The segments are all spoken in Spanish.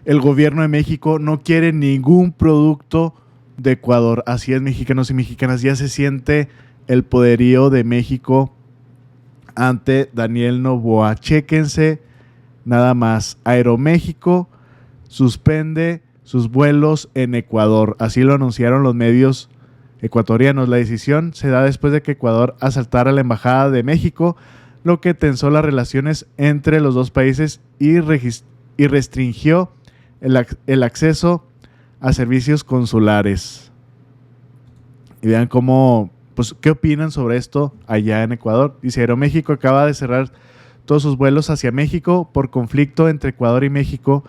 el gobierno de México no quiere ningún producto de Ecuador. Así es, mexicanos y mexicanas, ya se siente el poderío de México ante Daniel Noboa. Chéquense nada más. Aeroméxico suspende sus vuelos en Ecuador. Así lo anunciaron los medios ecuatorianos. La decisión se da después de que Ecuador asaltara la embajada de México, lo que tensó las relaciones entre los dos países y restringió el acceso a servicios consulares. Y vean cómo, pues, ¿qué opinan sobre esto allá en Ecuador? Dice, Aeroméxico acaba de cerrar todos sus vuelos hacia México por conflicto entre Ecuador y México,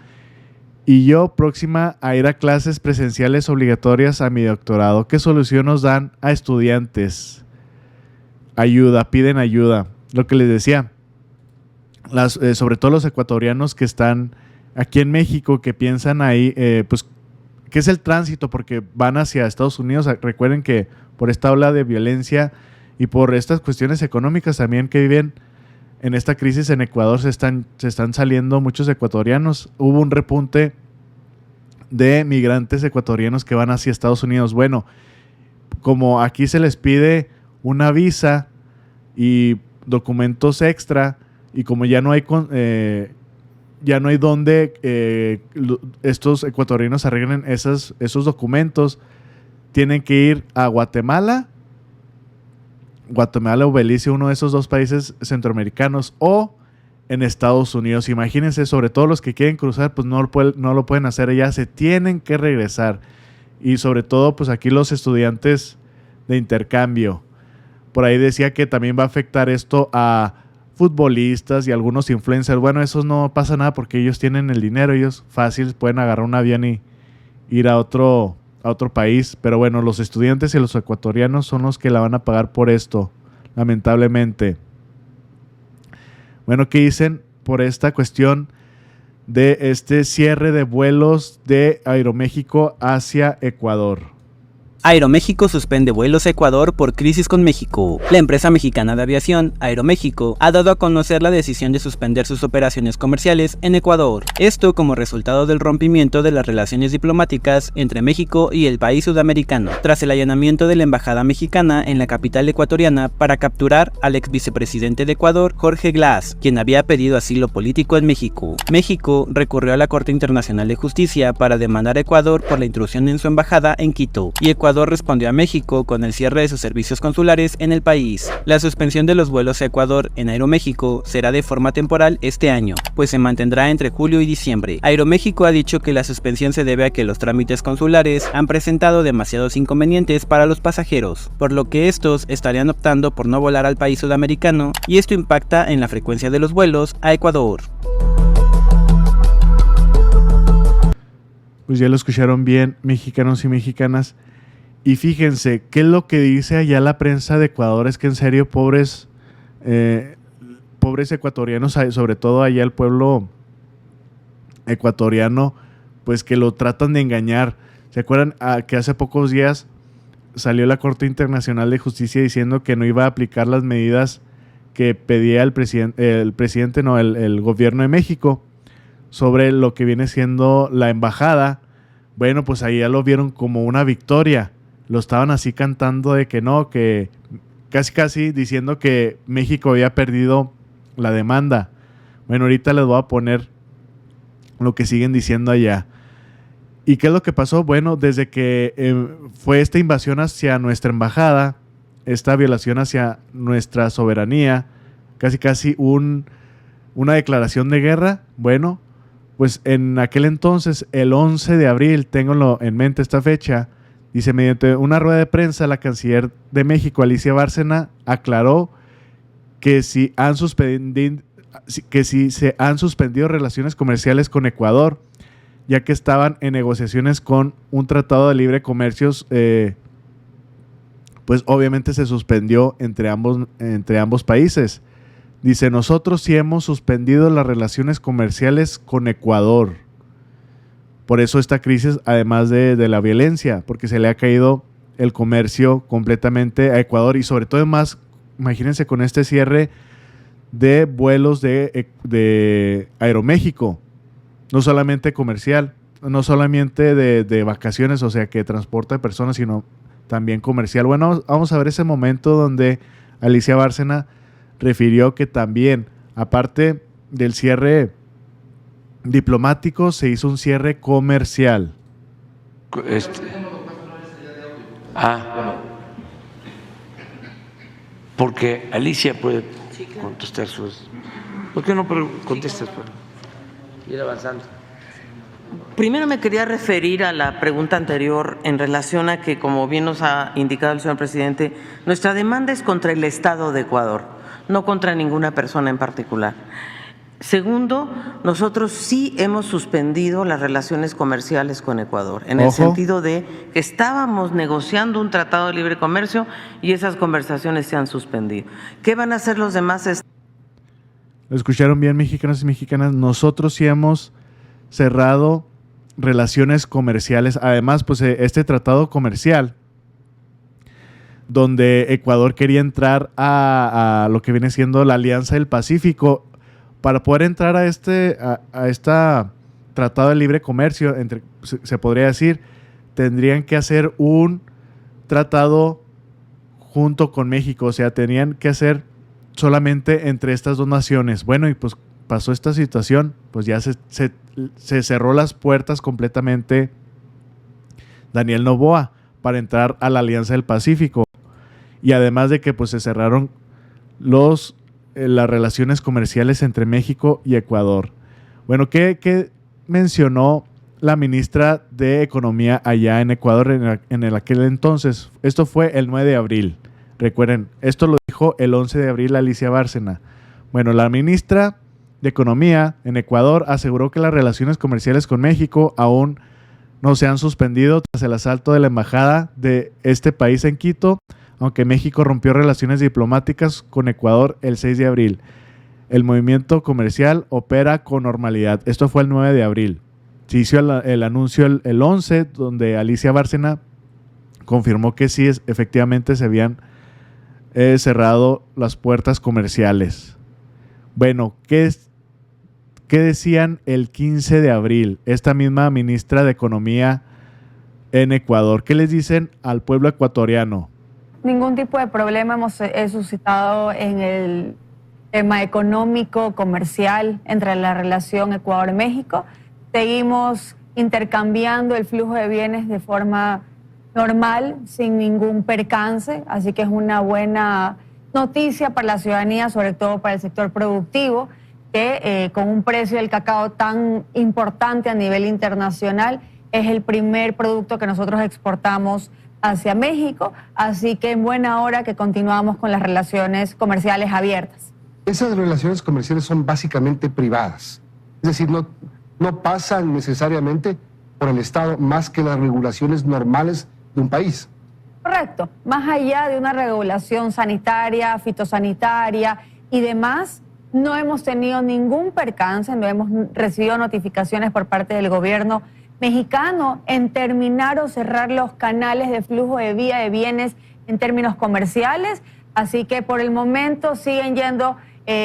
y yo próxima a ir a clases presenciales obligatorias a mi doctorado. ¿Qué solución nos dan a estudiantes? Ayuda, piden ayuda. Lo que les decía, sobre todo los ecuatorianos que están aquí en México, que piensan ahí, pues, ¿qué es el tránsito? Porque van hacia Estados Unidos. Recuerden que por esta ola de violencia y por estas cuestiones económicas también que viven en esta crisis en Ecuador, se están saliendo muchos ecuatorianos. Hubo un repunte de migrantes ecuatorianos que van hacia Estados Unidos. Bueno, como aquí se les pide una visa y documentos extra, y como ya no hay donde estos ecuatorianos arreglen esos documentos, tienen que ir a Guatemala o Belice, uno de esos dos países centroamericanos, o en Estados Unidos. Imagínense, sobre todo los que quieren cruzar, pues no lo pueden hacer allá, se tienen que regresar. Y sobre todo, pues aquí los estudiantes de intercambio. Por ahí decía que también va a afectar esto a futbolistas y algunos influencers. Bueno, esos no pasa nada porque ellos tienen el dinero, ellos fácil pueden agarrar un avión y ir a otro país. Pero bueno, los estudiantes y los ecuatorianos son los que la van a pagar por esto, lamentablemente. Bueno, ¿qué dicen por esta cuestión de este cierre de vuelos de Aeroméxico hacia Ecuador? Aeroméxico suspende vuelos a Ecuador por crisis con México. La empresa mexicana de aviación, Aeroméxico, ha dado a conocer la decisión de suspender sus operaciones comerciales en Ecuador. Esto como resultado del rompimiento de las relaciones diplomáticas entre México y el país sudamericano, tras el allanamiento de la embajada mexicana en la capital ecuatoriana para capturar al ex vicepresidente de Ecuador, Jorge Glass, quien había pedido asilo político en México. México recurrió a la Corte Internacional de Justicia para demandar a Ecuador por la intrusión en su embajada en Quito, y Ecuador respondió a México con el cierre de sus servicios consulares en el país. La suspensión de los vuelos a Ecuador en Aeroméxico será de forma temporal este año, pues se mantendrá entre julio y diciembre. Aeroméxico ha dicho que la suspensión se debe a que los trámites consulares han presentado demasiados inconvenientes para los pasajeros, por lo que estos estarían optando por no volar al país sudamericano, y esto impacta en la frecuencia de los vuelos a Ecuador. Pues ya lo escucharon bien, mexicanos y mexicanas. Y fíjense, ¿qué es lo que dice allá la prensa de Ecuador? Es que en serio, pobres ecuatorianos, sobre todo allá el pueblo ecuatoriano, pues que lo tratan de engañar. ¿Se acuerdan que hace pocos días salió la Corte Internacional de Justicia diciendo que no iba a aplicar las medidas que pedía el gobierno de México sobre lo que viene siendo la embajada? Bueno, pues ahí ya lo vieron como una victoria. Lo estaban así cantando de que no, que casi diciendo que México había perdido la demanda. Bueno, ahorita les voy a poner lo que siguen diciendo allá. ¿Y qué es lo que pasó? Bueno, desde que fue esta invasión hacia nuestra embajada, esta violación hacia nuestra soberanía, casi una declaración de guerra. Bueno, pues en aquel entonces, el 11 de abril, tengo en mente esta fecha, dice, mediante una rueda de prensa, la canciller de México, Alicia Bárcena, aclaró que si se han suspendido relaciones comerciales con Ecuador, ya que estaban en negociaciones con un tratado de libre comercio, pues obviamente se suspendió entre ambos países. Dice, nosotros sí hemos suspendido las relaciones comerciales con Ecuador. Por eso esta crisis, además de la violencia, porque se le ha caído el comercio completamente a Ecuador, y sobre todo además, imagínense con este cierre de vuelos de Aeroméxico. no solamente comercial, no solamente de vacaciones, o sea, que transporta personas, sino también comercial. Bueno, vamos a ver ese momento donde Alicia Bárcena refirió que también, aparte del cierre diplomático, se hizo un cierre comercial. Porque Alicia puede contestar sus... ¿Por qué no contestas para ir avanzando? Primero me quería referir a la pregunta anterior en relación a que, como bien nos ha indicado el señor presidente, nuestra demanda es contra el Estado de Ecuador, no contra ninguna persona en particular. Segundo, nosotros sí hemos suspendido las relaciones comerciales con Ecuador, en el sentido de que estábamos negociando un tratado de libre comercio y esas conversaciones se han suspendido. ¿Qué van a hacer los demás? ¿Lo escucharon bien, mexicanos y mexicanas? Nosotros sí hemos cerrado relaciones comerciales. Además, pues este tratado comercial donde Ecuador quería entrar a lo que viene siendo la Alianza del Pacífico. Para poder entrar a esta tratado de libre comercio, se podría decir, tendrían que hacer un tratado junto con México. O sea, tenían que hacer solamente entre estas dos naciones. Bueno, y pues pasó esta situación, pues ya se cerró las puertas completamente Daniel Noboa para entrar a la Alianza del Pacífico. Y además de que pues se cerraron las relaciones comerciales entre México y Ecuador. Bueno, ¿qué mencionó la ministra de Economía allá en Ecuador en aquel entonces? Esto fue el 9 de abril. Recuerden, esto lo dijo el 11 de abril Alicia Bárcena. Bueno, la ministra de Economía en Ecuador aseguró que las relaciones comerciales con México aún no se han suspendido tras el asalto de la embajada de este país en Quito, aunque México rompió relaciones diplomáticas con Ecuador el 6 de abril. El movimiento comercial opera con normalidad. Esto fue el 9 de abril. Se hizo el anuncio el 11, donde Alicia Bárcena confirmó que sí, efectivamente se habían cerrado las puertas comerciales. Bueno, ¿qué decían el 15 de abril? Esta misma ministra de Economía en Ecuador. ¿Qué les dicen al pueblo ecuatoriano? Ningún tipo de problema hemos suscitado en el tema económico, comercial, entre la relación Ecuador-México. Seguimos intercambiando el flujo de bienes de forma normal, sin ningún percance, así que es una buena noticia para la ciudadanía, sobre todo para el sector productivo, que con un precio del cacao tan importante a nivel internacional, es el primer producto que nosotros exportamos hacia México, así que en buena hora que continuamos con las relaciones comerciales abiertas. Esas relaciones comerciales son básicamente privadas, es decir, no pasan necesariamente por el Estado más que las regulaciones normales de un país. Correcto, más allá de una regulación sanitaria, fitosanitaria y demás, no hemos tenido ningún percance, no hemos recibido notificaciones por parte del gobierno mexicano en terminar o cerrar los canales de flujo de vía de bienes en términos comerciales, así que por el momento siguen yendo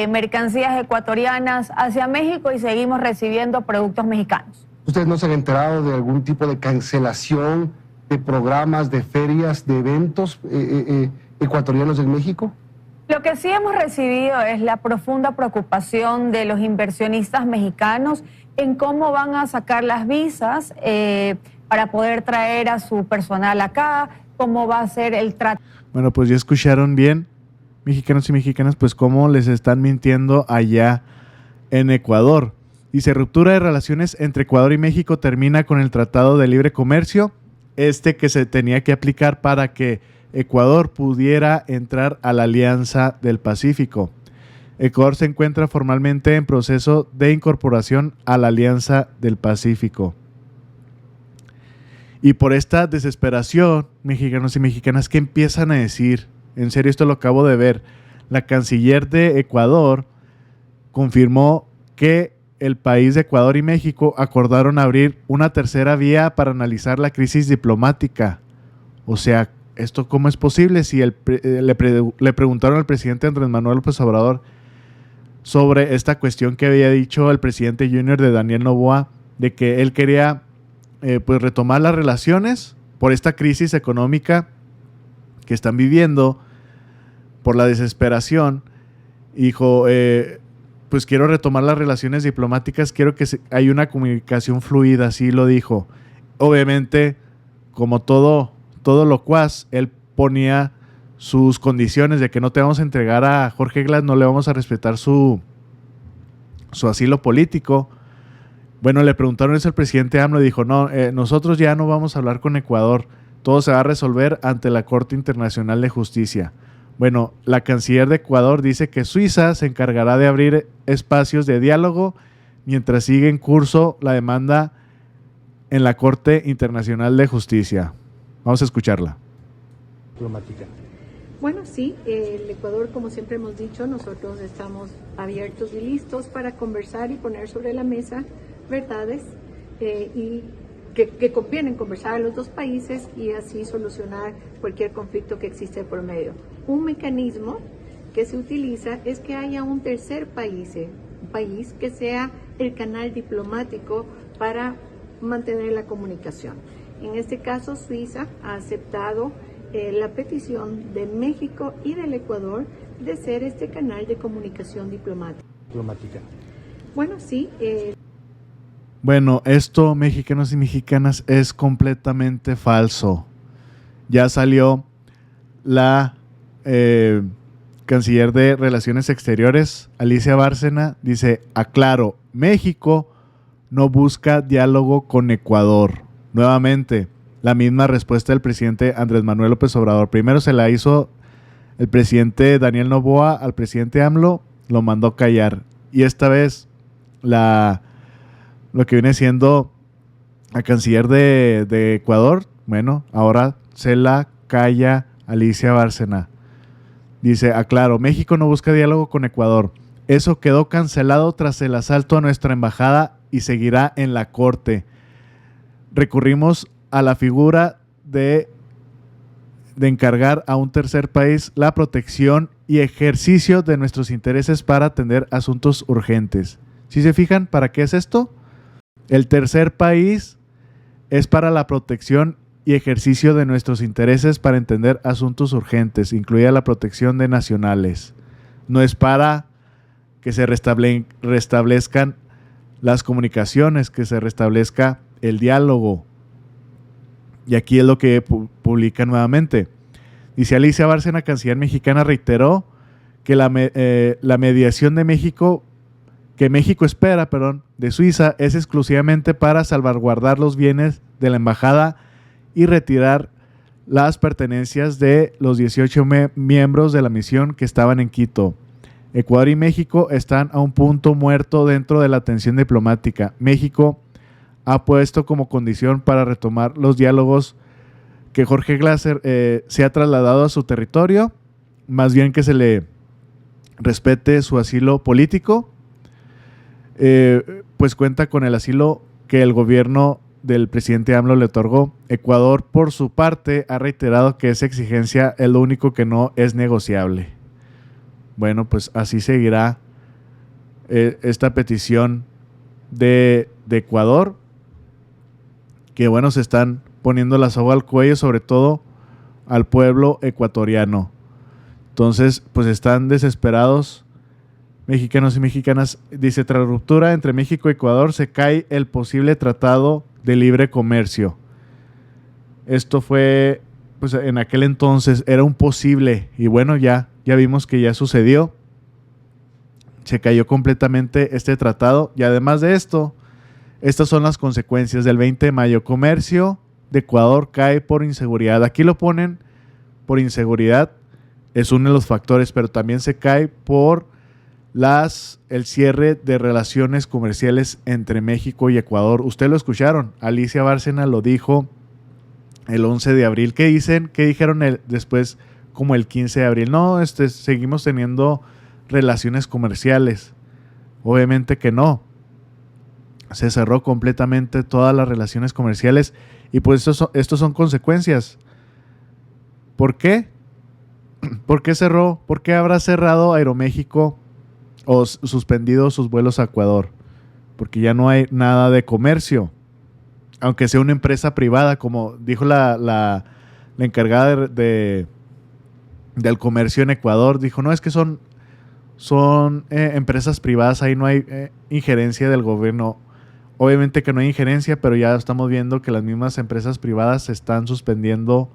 mercancías ecuatorianas hacia México y seguimos recibiendo productos mexicanos. ¿Ustedes no se han enterado de algún tipo de cancelación de programas, de ferias, de eventos ecuatorianos en México? Lo que sí hemos recibido es la profunda preocupación de los inversionistas mexicanos en cómo van a sacar las visas para poder traer a su personal acá, cómo va a ser el trato. Bueno, pues ya escucharon bien, mexicanos y mexicanas, pues cómo les están mintiendo allá en Ecuador. Dice, ruptura de relaciones entre Ecuador y México termina con el Tratado de Libre Comercio, que se tenía que aplicar para que Ecuador pudiera entrar a la Alianza del Pacífico. Ecuador se encuentra formalmente en proceso de incorporación a la Alianza del Pacífico. Y por esta desesperación, mexicanos y mexicanas, ¿qué empiezan a decir? En serio, esto lo acabo de ver. La canciller de Ecuador confirmó que el país de Ecuador y México acordaron abrir una tercera vía para analizar la crisis diplomática. O sea, ¿esto cómo es posible? Si le preguntaron al presidente Andrés Manuel López Obrador sobre esta cuestión que había dicho el presidente junior de Daniel Noboa, de que él quería pues retomar las relaciones por esta crisis económica que están viviendo, por la desesperación. Dijo, pues quiero retomar las relaciones diplomáticas, quiero que haya una comunicación fluida, así lo dijo. Obviamente, como todo locuaz, él ponía sus condiciones de que no te vamos a entregar a Jorge Glass, no le vamos a respetar su asilo político. Bueno, le preguntaron eso al presidente AMLO y dijo, no, nosotros ya no vamos a hablar con Ecuador, todo se va a resolver ante la Corte Internacional de Justicia. Bueno, la canciller de Ecuador dice que Suiza se encargará de abrir espacios de diálogo mientras sigue en curso la demanda en la Corte Internacional de Justicia. Vamos a escucharla. Diplomática. Bueno, sí, el Ecuador, como siempre hemos dicho, nosotros estamos abiertos y listos para conversar y poner sobre la mesa verdades y que convienen conversar a los dos países y así solucionar cualquier conflicto que existe por medio. Un mecanismo que se utiliza es que haya un tercer país, un país que sea el canal diplomático para mantener la comunicación. En este caso, Suiza ha aceptado la petición de México y del Ecuador de ser este canal de comunicación diplomática. Bueno, sí. Bueno, esto, mexicanos y mexicanas, es completamente falso. Ya salió la canciller de Relaciones Exteriores, Alicia Bárcena, dice, aclaro, México no busca diálogo con Ecuador. Nuevamente, la misma respuesta del presidente Andrés Manuel López Obrador. Primero se la hizo el presidente Daniel Noboa al presidente AMLO, lo mandó callar. Y esta vez lo que viene siendo la canciller de Ecuador, bueno, ahora se la calla Alicia Bárcena. Dice, aclaro, México no busca diálogo con Ecuador. Eso quedó cancelado tras el asalto a nuestra embajada y seguirá en la corte. Recurrimos a la figura de encargar a un tercer país la protección y ejercicio de nuestros intereses para atender asuntos urgentes. ¿Sí se fijan para qué es esto? El tercer país es para la protección y ejercicio de nuestros intereses para entender asuntos urgentes, incluida la protección de nacionales. No es para que se restablezcan las comunicaciones, que se restablezca el diálogo. Y aquí es lo que publica nuevamente. Dice Alicia Bárcena, canciller mexicana, reiteró que la mediación de México, que México espera, de Suiza, es exclusivamente para salvaguardar los bienes de la embajada y retirar las pertenencias de los 18 miembros de la misión que estaban en Quito. Ecuador y México están a un punto muerto dentro de la tensión diplomática. México ha puesto como condición para retomar los diálogos que Jorge Glass se ha trasladado a su territorio, más bien que se le respete su asilo político, pues cuenta con el asilo que el gobierno del presidente AMLO le otorgó. Ecuador, por su parte, ha reiterado que esa exigencia es lo único que no es negociable. Bueno, pues así seguirá esta petición de Ecuador, que bueno, se están poniendo la soga al cuello, sobre todo al pueblo ecuatoriano. Entonces, pues están desesperados, mexicanos y mexicanas. Dice, tras ruptura entre México y Ecuador, se cae el posible tratado de libre comercio. Esto fue, pues en aquel entonces era un posible, y bueno, ya vimos que ya sucedió. Se cayó completamente este tratado, y además de esto, estas son las consecuencias del 20 de mayo. Comercio de Ecuador cae por inseguridad. Aquí lo ponen por inseguridad, es uno de los factores, pero también se cae por el cierre de relaciones comerciales entre México y Ecuador. Ustedes lo escucharon, Alicia Bárcena lo dijo el 11 de abril. ¿Qué dicen? ¿Qué dijeron después como el 15 de abril? No, seguimos teniendo relaciones comerciales. Obviamente que no. Se cerró completamente todas las relaciones comerciales y pues estos son consecuencias. ¿Por qué? ¿Por qué cerró? ¿Por qué habrá cerrado Aeroméxico o suspendido sus vuelos a Ecuador? porque ya no hay nada de comercio, aunque sea una empresa privada, como dijo la encargada del comercio en Ecuador, dijo, no, es que son empresas privadas, ahí no hay injerencia del gobierno. Obviamente que no hay injerencia, pero ya estamos viendo que las mismas empresas privadas están suspendiendo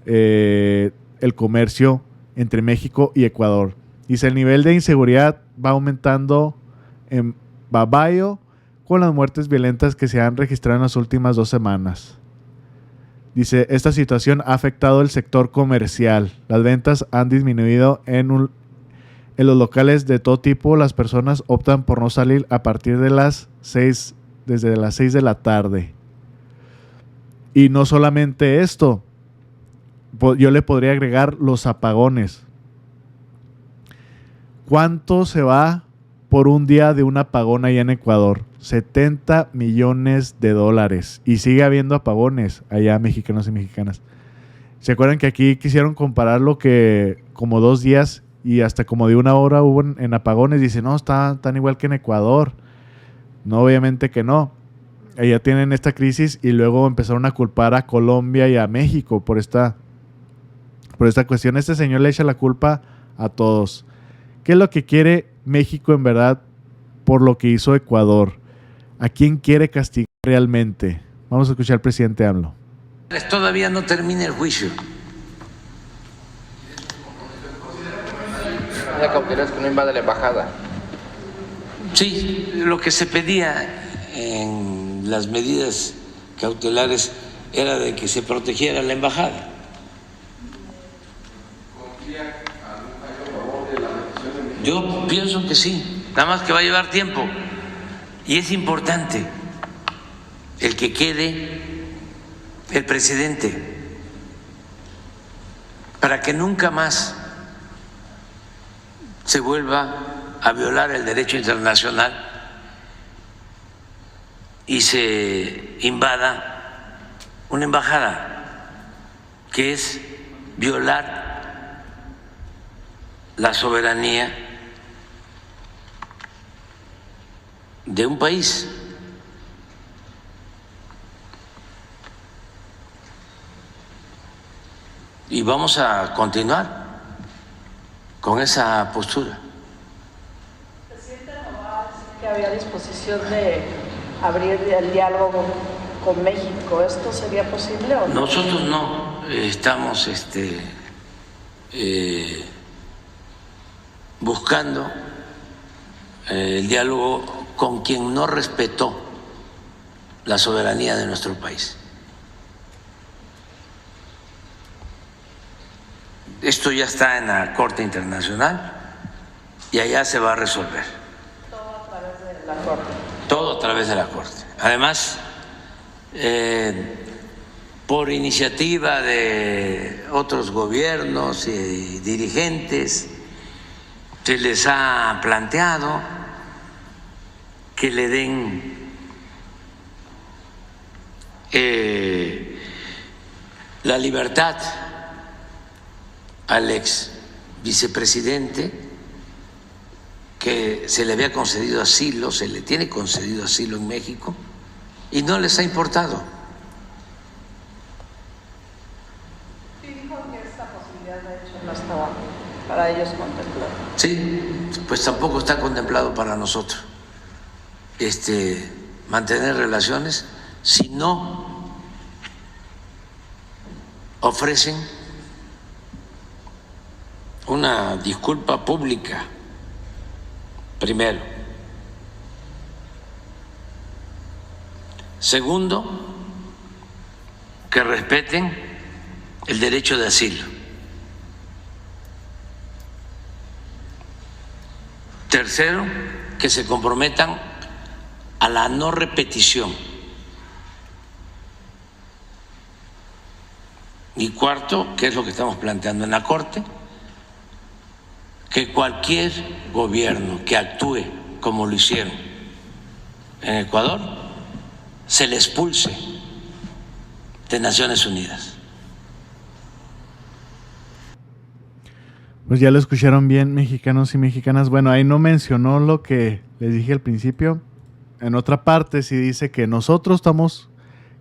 el comercio entre México y Ecuador. Dice, el nivel de inseguridad va aumentando en Babayo con las muertes violentas que se han registrado en las últimas 2 semanas. Dice, esta situación ha afectado el sector comercial. Las ventas han disminuido en los locales de todo tipo. Las personas optan por no salir a partir de desde las 6 de la tarde. Y no solamente esto, yo le podría agregar los apagones. ¿Cuánto se va por un día de un apagón allá en Ecuador? 70 millones de dólares. Y sigue habiendo apagones allá, mexicanos y mexicanas. ¿Se acuerdan que aquí quisieron comparar lo que como 2 días y hasta como de 1 hora hubo en apagones? Dicen, no, están igual que en Ecuador. No, obviamente que no. Allá tienen esta crisis y luego empezaron a culpar a Colombia y a México por esta cuestión. Este señor le echa la culpa a todos. ¿Qué es lo que quiere México en verdad por lo que hizo Ecuador? ¿A quién quiere castigar realmente? Vamos a escuchar al presidente AMLO. Todavía no termina el juicio. La cautela es que no invade la embajada. Sí, lo que se pedía en las medidas cautelares era de que se protegiera la embajada. Yo pienso que sí, nada más que va a llevar tiempo. Y es importante el que quede el presidente para que nunca más se vuelva a violar el derecho internacional y se invada una embajada, que es violar la soberanía de un país. Y vamos a continuar con esa postura. Presidente Novoa, que había disposición de abrir el diálogo con México. ¿Esto sería posible o no? Nosotros no estamos buscando el diálogo con quien no respetó la soberanía de nuestro país. Esto ya está en la Corte Internacional y allá se va a resolver. Todo a través de la Corte. Todo a través de la Corte. Además, por iniciativa de otros gobiernos y dirigentes, se les ha planteado que le den la libertad al ex vicepresidente, que se le había concedido asilo, se le tiene concedido asilo en México, y no les ha importado. Sí, dijo que esta posibilidad de hecho no estaba para ellos contemplada. Sí, pues tampoco está contemplado para nosotros mantener relaciones si no ofrecen una disculpa pública primero. Segundo, que respeten el derecho de asilo. Tercero, que se comprometan a la no repetición. Y cuarto, que es lo que estamos planteando en la Corte, que cualquier gobierno que actúe como lo hicieron en Ecuador, se le expulse de Naciones Unidas. Pues ya lo escucharon bien, mexicanos y mexicanas. Bueno, ahí no mencionó lo que les dije al principio. en otra parte sí dice que nosotros estamos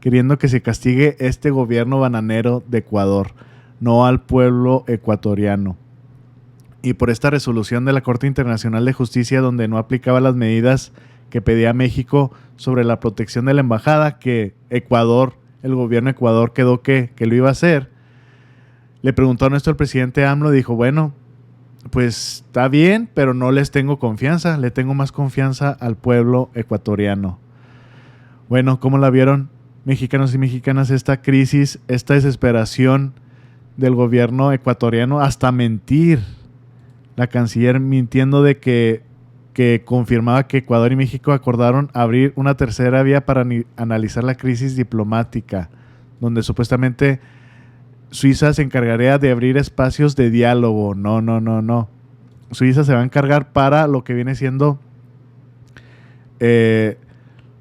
queriendo que se castigue este gobierno bananero de Ecuador, no al pueblo ecuatoriano. Y por esta resolución de la Corte Internacional de Justicia, donde no aplicaba las medidas que pedía México sobre la protección de la embajada, que Ecuador, el gobierno de Ecuador quedó que lo iba a hacer, le preguntó a nuestro presidente AMLO, dijo, bueno, pues está bien, pero no les tengo confianza, le tengo más confianza al pueblo ecuatoriano. Bueno, ¿cómo la vieron, mexicanos y mexicanas, esta crisis, esta desesperación del gobierno ecuatoriano, hasta mentir? La canciller mintiendo de que confirmaba que Ecuador y México acordaron abrir una tercera vía para analizar la crisis diplomática, donde supuestamente Suiza se encargaría de abrir espacios de diálogo. No. Suiza se va a encargar para lo que viene siendo lo de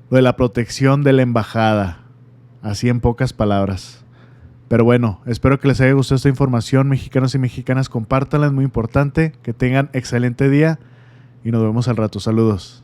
la protección de la embajada. Así en pocas palabras. Pero bueno, espero que les haya gustado esta información, mexicanos y mexicanas. Compártanla, es muy importante. Que tengan excelente día y nos vemos al rato. Saludos.